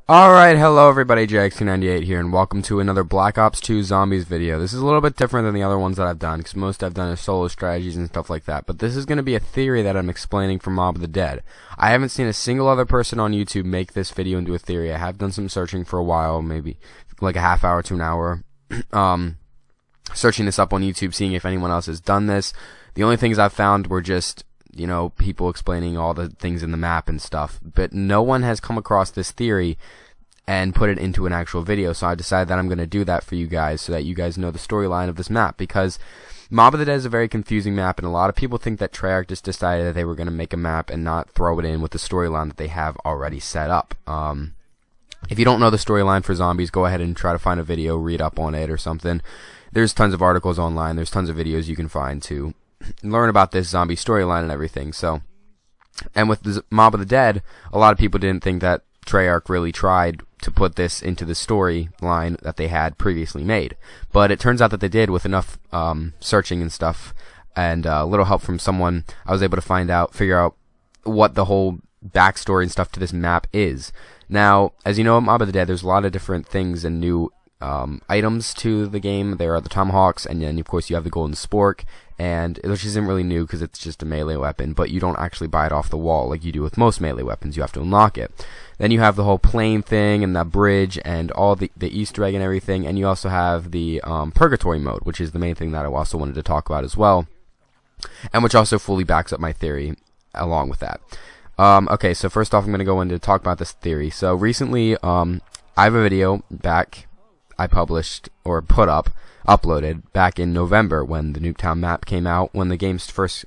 Alright, hello everybody, JX298 here, and welcome to another Black Ops 2 Zombies video. This is a little bit different than the other ones that I've done, because most I've done is solo strategies and stuff like that, but this is going to be a theory that I'm explaining from Mob of the Dead. I haven't seen a single other person on YouTube make this video into a theory. I have done some searching for a while, maybe like a half hour to an hour, searching this up on YouTube, seeing if anyone else has done this. The only things I've found were just, you know, people explaining all the things in the map and stuff, but no one has come across this theory and put it into an actual video, so I decided that I'm going to do that for you guys so that you guys know the storyline of this map, because Mob of the Dead is a very confusing map, and a lot of people think that Treyarch just decided that they were going to make a map and not throw it in with the storyline that they have already set up. If you don't know the storyline for Zombies, go ahead and try to find a video, read up on it or something. There's tons of articles online, there's tons of videos you can find to learn about this zombie storyline and everything. So, and with the Mob of the Dead, a lot of people didn't think that Treyarch really tried to put this into the storyline that they had previously made, but it turns out that they did with enough searching and stuff, and a little help from someone. I was able to figure out what the whole backstory and stuff to this map is. Now, as you know, in Mob of the Dead, there's a lot of different things and new items to the game. There are the tomahawks, and then of course you have the golden spork, and which isn't really new because it's just a melee weapon, but you don't actually buy it off the wall like you do with most melee weapons. You have to unlock it. Then you have the whole plane thing and the bridge and all the Easter egg and everything, and you also have the Purgatory mode, which is the main thing that I also wanted to talk about as well, and which also fully backs up my theory along with that. Okay, so first off, I'm going to go into talk about this theory. So recently, I have a video back I published or uploaded back in November when the Nuketown map came out, when the game's first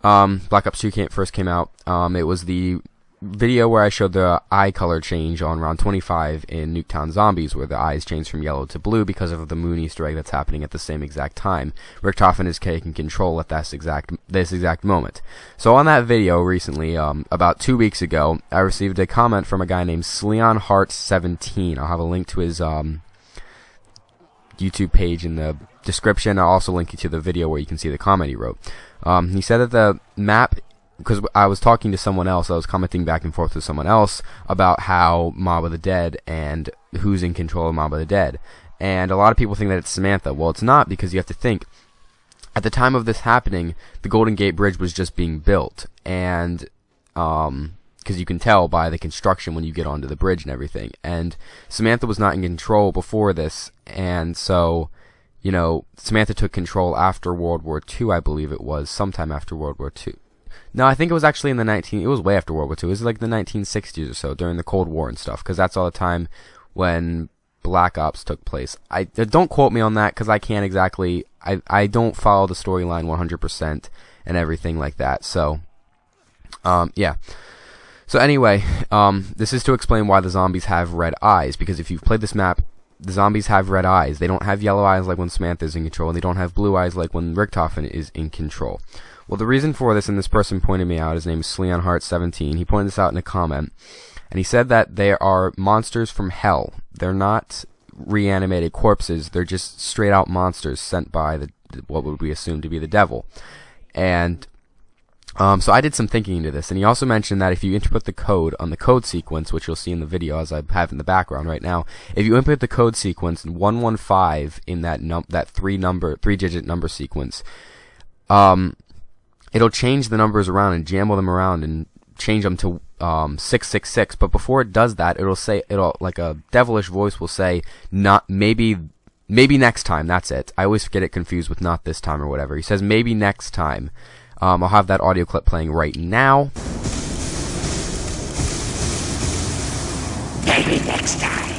Black Ops 2 first came out. It was the video where I showed the eye color change on round 25 in Nuketown Zombies, where the eyes change from yellow to blue because of the moon Easter egg that's happening at the same exact time. Richtofen is taking control at this exact moment. So on that video recently, about 2 weeks ago, I received a comment from a guy named Sleonheart17. I'll have a link to his YouTube page in the description. I'll also link you to the video where you can see the comment he wrote. He said that the map, because I was talking to someone else, I was commenting back and forth with someone else about how Mob of the Dead and who's in control of Mob of the Dead. And a lot of people think that it's Samantha. Well, it's not, because you have to think, at the time of this happening, the Golden Gate Bridge was just being built, and because you can tell by the construction when you get onto the bridge and everything. And Samantha was not in control before this, and so, you know, Samantha took control after World War II, I believe it was, sometime after World War II. No, I think it was actually in it was way after World War II. It was like the 1960s or so, during the Cold War and stuff, because that's all the time when Black Ops took place. Don't quote me on that, because I can't exactly, I don't follow the storyline 100% and everything like that, so, yeah. So anyway, this is to explain why the zombies have red eyes, because if you've played this map, the zombies have red eyes. They don't have yellow eyes like when Samantha is in control, and they don't have blue eyes like when Richtofen is in control. Well, the reason for this, and this person pointed me out, his name is Sleonheart17, he pointed this out in a comment, and he said that they are monsters from hell. They're not reanimated corpses, they're just straight out monsters sent by what would we assume to be the devil. And so I did some thinking into this, and he also mentioned that if you input the code on the code sequence, which you'll see in the video as I have in the background right now, if you input the code sequence 115 in that three-digit number sequence, it'll change the numbers around and jumble them around and change them to 666. But before it does that, it'll like a devilish voice will say, not maybe next time. That's it. I always get it confused with not this time or whatever. He says maybe next time. I'll have that audio clip playing right now. Maybe next time.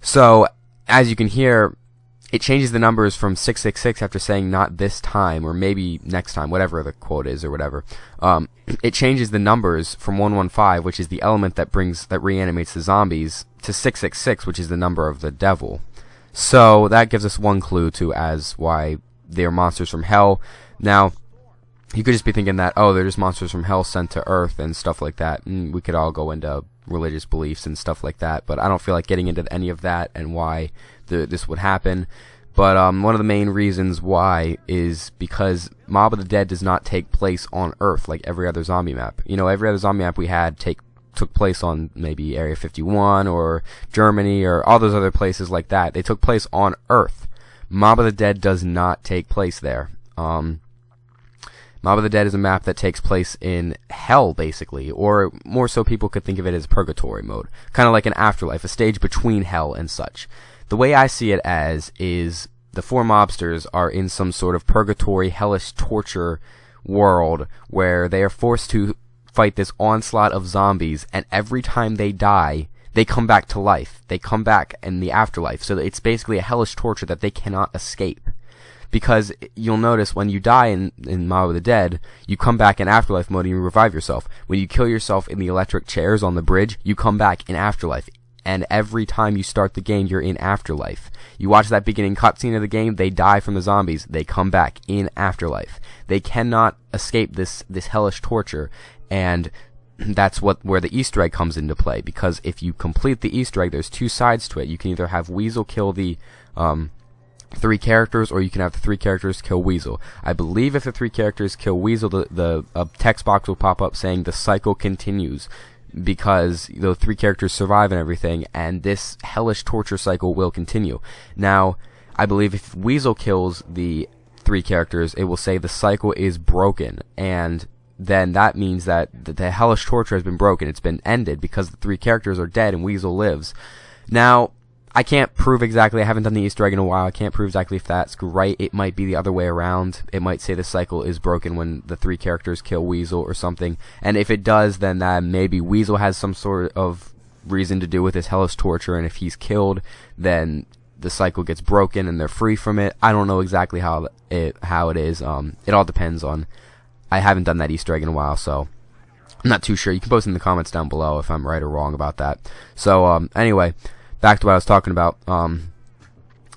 So, as you can hear, it changes the numbers from 666 after saying not this time, or maybe next time, whatever the quote is, or whatever. It changes the numbers from 115, which is the element that reanimates the zombies, to 666, which is the number of the devil. So that gives us one clue to as why they're monsters from hell. Now, you could just be thinking that, oh, they're just monsters from hell sent to Earth and stuff like that. We could all go into religious beliefs and stuff like that, but I don't feel like getting into any of that and why this would happen. But one of the main reasons why is because Mob of the Dead does not take place on Earth like every other zombie map. You know, every other zombie map we had took place on maybe Area 51 or Germany or all those other places like that. They took place on Earth. Mob of the Dead does not take place there. Mob of the Dead is a map that takes place in Hell, basically, or more so people could think of it as Purgatory mode. Kind of like an afterlife, a stage between Hell and such. The way I see it as is the 4 mobsters are in some sort of purgatory, hellish torture world where they are forced to fight this onslaught of zombies, and every time they die, they come back to life. They come back in the afterlife. So it's basically a hellish torture that they cannot escape. Because you'll notice when you die in Mob of the Dead, you come back in afterlife mode and you revive yourself. When you kill yourself in the electric chairs on the bridge, you come back in afterlife. And every time you start the game, you're in afterlife. You watch that beginning cutscene of the game, they die from the zombies. They come back in afterlife. They cannot escape this hellish torture, and that's where the Easter egg comes into play. Because if you complete the Easter egg, there's 2 sides to it. You can either have Weasel kill the 3 characters, or you can have the 3 characters kill Weasel. I believe if the 3 characters kill Weasel, the text box will pop up saying the cycle continues, because the 3 characters survive and everything, and this hellish torture cycle will continue. Now, I believe if Weasel kills the 3 characters, it will say the cycle is broken, and then that means that the hellish torture has been broken. It's been ended because the 3 characters are dead and Weasel lives. Now, I can't prove exactly. I haven't done the Easter egg in a while. I can't prove exactly if that's right. It might be the other way around. It might say the cycle is broken when the 3 characters kill Weasel or something. And if it does, then maybe Weasel has some sort of reason to do with this hellish torture. And if he's killed, then the cycle gets broken and they're free from it. I don't know exactly how it is. It all depends on. I haven't done that Easter egg in a while, so I'm not too sure. You can post in the comments down below if I'm right or wrong about that. So anyway. Back to what I was talking about.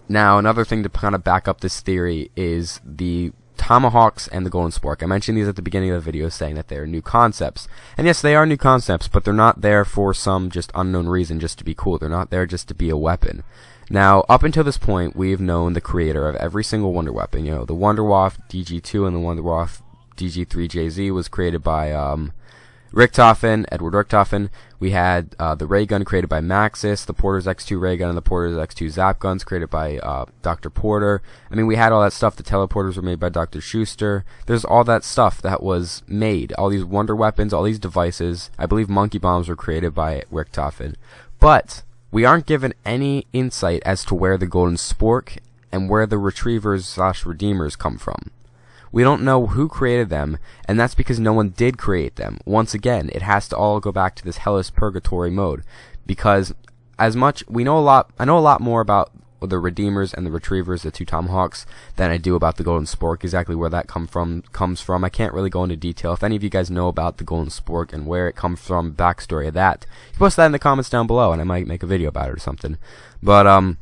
Now, another thing to kind of back up this theory is the tomahawks and the golden spork. I mentioned these at the beginning of the video, saying that they're new concepts. And yes, they are new concepts, but they're not there for some just unknown reason just to be cool. They're not there just to be a weapon. Now, up until this point, we've known the creator of every single wonder weapon. You know, the Wunderwaffe DG2 and the Wunderwaffe DG3JZ was created by Edward Richtofen. We had the ray gun created by Maxis, the Porter's X2 ray gun, and the Porter's X2 zap guns created by Dr. Porter. I mean, we had all that stuff. The teleporters were made by Dr. Schuster. There's all that stuff that was made. All these wonder weapons, all these devices. I believe monkey bombs were created by Richtofen. But we aren't given any insight as to where the golden spork and where the retrievers/redeemers come from. We don't know who created them, and that's because no one did create them. Once again, it has to all go back to this hellish purgatory mode, because I know a lot more about the redeemers and the retrievers, the 2 tomahawks, than I do about the golden spork. Exactly where that comes from, I can't really go into detail. If any of you guys know about the golden spork and where it comes from, backstory of that, you can post that in the comments down below, and I might make a video about it or something. But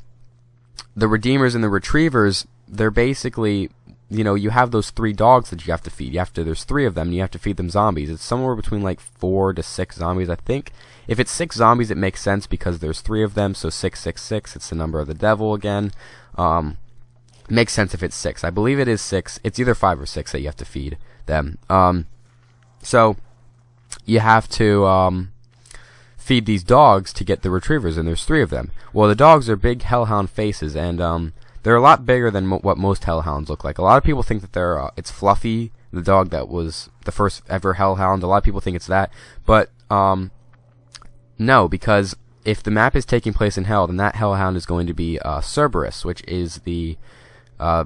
the redeemers and the retrievers, they're basically, you know, you have those 3 dogs that you have to feed. There's 3 of them, and you have to feed them zombies. It's somewhere between like 4 to 6 zombies, I think. If it's 6 zombies, it makes sense because there's 3 of them, so 666. It's the number of the devil again. It makes sense if it's 6. I believe it is 6. It's either 5 or 6 that you have to feed them. So you have to feed these dogs to get the retrievers, and there's 3 of them. Well, the dogs are big hellhound faces, and they're a lot bigger than what most hellhounds look like. A lot of people think that it's Fluffy, the dog that was the first ever hellhound. A lot of people think it's that, but no, because if the map is taking place in Hell, then that hellhound is going to be Cerberus, which is the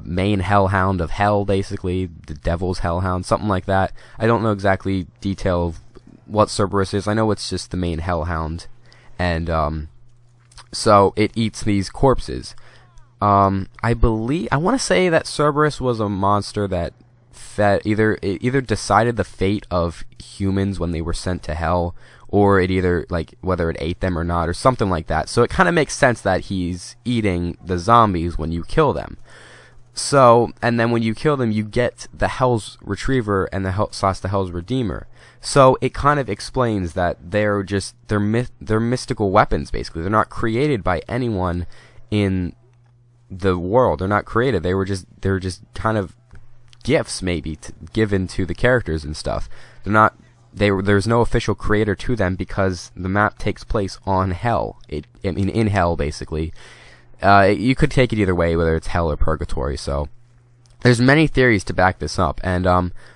main hellhound of Hell, basically the devil's hellhound, something like that. I don't know exactly detail of what Cerberus is. I know it's just the main hellhound, and so it eats these corpses. I want to say that Cerberus was a monster that either decided the fate of humans when they were sent to Hell, or it either, like, whether it ate them or not, or something like that. So it kind of makes sense that he's eating the zombies when you kill them. So, and then when you kill them, you get the Hell's Retriever and the Hell's Redeemer. So it kind of explains that they're mystical weapons, basically. They're not created by anyone in the world. They're not created. They're just kind of gifts, maybe given to the characters and stuff. They're not. There's no official creator to them because the map takes place on hell. In hell, basically. You could take it either way, whether it's hell or purgatory. So there's many theories to back this up. And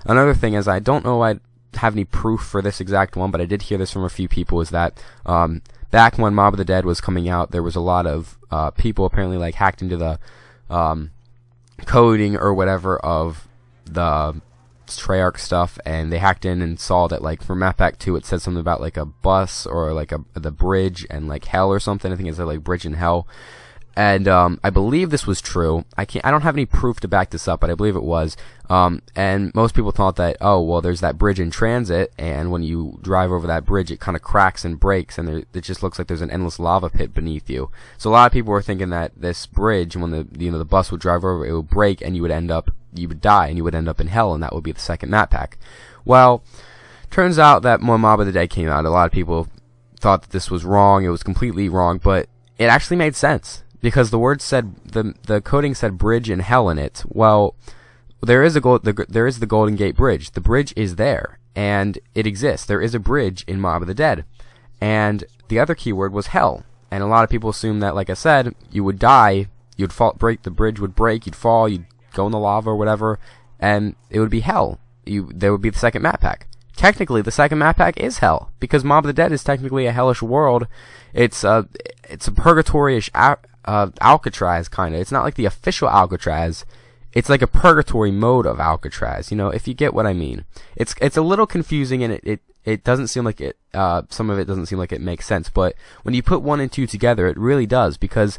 another thing is, I don't know I have any proof for this exact one, but I did hear this from a few people, is that back when Mob of the Dead was coming out, there was a lot of people apparently like hacked into the coding or whatever of the Treyarch stuff, and they hacked in and saw that, like, for Map Pack 2 it said something about like a bus or like the bridge and like hell or something. I think it said like bridge and hell. And I believe this was true. I don't have any proof to back this up, but I believe it was. And most people thought that, oh, well, there's that bridge in transit, and when you drive over that bridge, it kind of cracks and breaks, and it just looks like there's an endless lava pit beneath you. So a lot of people were thinking that this bridge, when the bus would drive over, it would break, and you would die, and you would end up in hell, and that would be the second map pack. Well, turns out that when Mob of the Dead came out, a lot of people thought that this was wrong. It was completely wrong, but it actually made sense. Because the word said, the coding said bridge and hell in it. Well, there is the Golden Gate Bridge. The bridge is there, and it exists. There is a bridge in Mob of the Dead, and the other keyword was hell. And a lot of people assume that, like I said, you would die, you'd fall, the bridge would break, you'd fall, you'd go in the lava or whatever, and it would be hell. There would be the second map pack. Technically, the second map pack is hell, because Mob of the Dead is technically a hellish world. It's a purgatory-ish Alcatraz, kind of. It's not like the official Alcatraz. It's like a purgatory mode of Alcatraz, you know, if you get what I mean. It's a little confusing, and it doesn't seem like it, some of it doesn't seem like it makes sense, but when you put 1 and 2 together, it really does, because,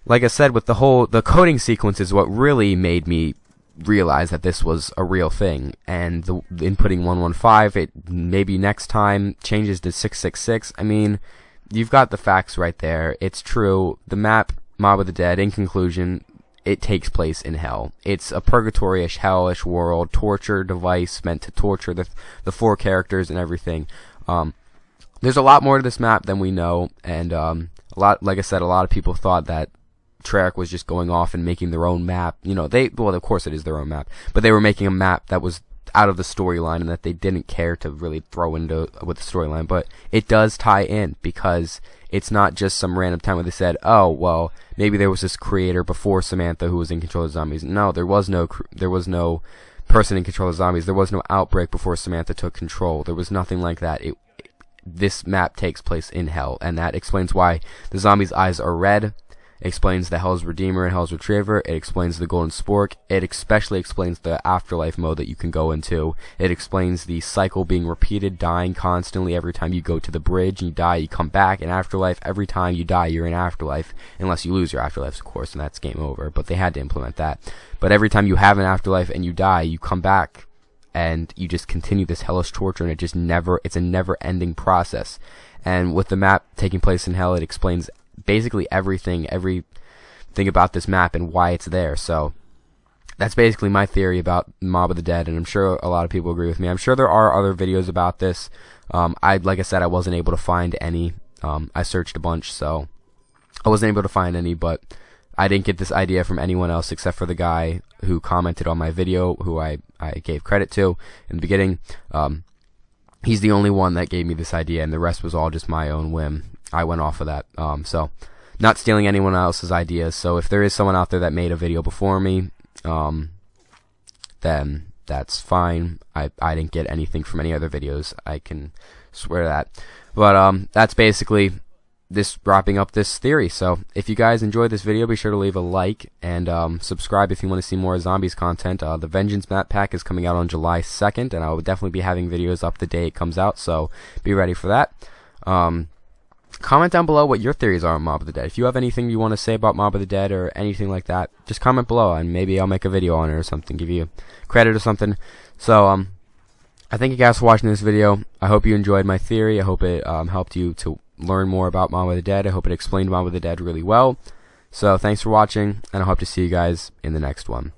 like I said, with the coding sequence is what really made me realize that this was a real thing, and the inputting 115, it maybe next time changes to 666, I mean, you've got the facts right there. It's true. The map, Mob of the Dead, in conclusion, it takes place in hell. It's a purgatory-ish, hellish world, torture device meant to torture the 4 characters and everything. There's a lot more to this map than we know, and like I said, a lot of people thought that Treyarch was just going off and making their own map. You know, well, of course it is their own map, but they were making a map that was out of the storyline, and that they didn't care to really throw into with the storyline. But it does tie in, because it's not just some random time where they said, oh, well, maybe there was this creator before Samantha who was in control of zombies. No, there was no person in control of zombies. There was no outbreak before Samantha took control. There was nothing like that. This map takes place in hell, and that explains why the zombies' eyes are red. It explains the Hell's Redeemer and Hell's Retriever. It explains the Golden Spork. It especially explains the Afterlife mode that you can go into. It explains the cycle being repeated, dying constantly. Every time you go to the bridge and you die, you come back in Afterlife. Every time you die, you're in Afterlife. Unless you lose your Afterlife, of course, and that's game over. But they had to implement that. But every time you have an Afterlife and you die, you come back, and you just continue this hellish torture, and it's a never-ending process. And with the map taking place in hell, it explains basically everything about this map and why it's there. So that's basically my theory about Mob of the Dead, and I'm sure a lot of people agree with me. I'm sure there are other videos about this. Like I said, I wasn't able to find any. I searched a bunch, so I wasn't able to find any, but I didn't get this idea from anyone else except for the guy who commented on my video, who I gave credit to in the beginning. He's the only one that gave me this idea, and the rest was all just my own whim. I went off of that. So not stealing anyone else's ideas. So if there is someone out there that made a video before me, then that's fine. I didn't get anything from any other videos. I can swear that. But that's basically this wrapping up this theory. So if you guys enjoyed this video, be sure to leave a like and subscribe if you want to see more zombies content. The Vengeance map pack is coming out on July 2nd, and I will definitely be having videos up the day it comes out, so be ready for that. Comment down below what your theories are on Mob of the Dead. If you have anything you want to say about Mob of the Dead or anything like that, just comment below, and maybe I'll make a video on it or something, give you credit or something. So I thank you guys for watching this video. I hope you enjoyed my theory. I hope it helped you to learn more about Mob of the Dead. I hope it explained Mob of the Dead really well. So thanks for watching, and I hope to see you guys in the next one.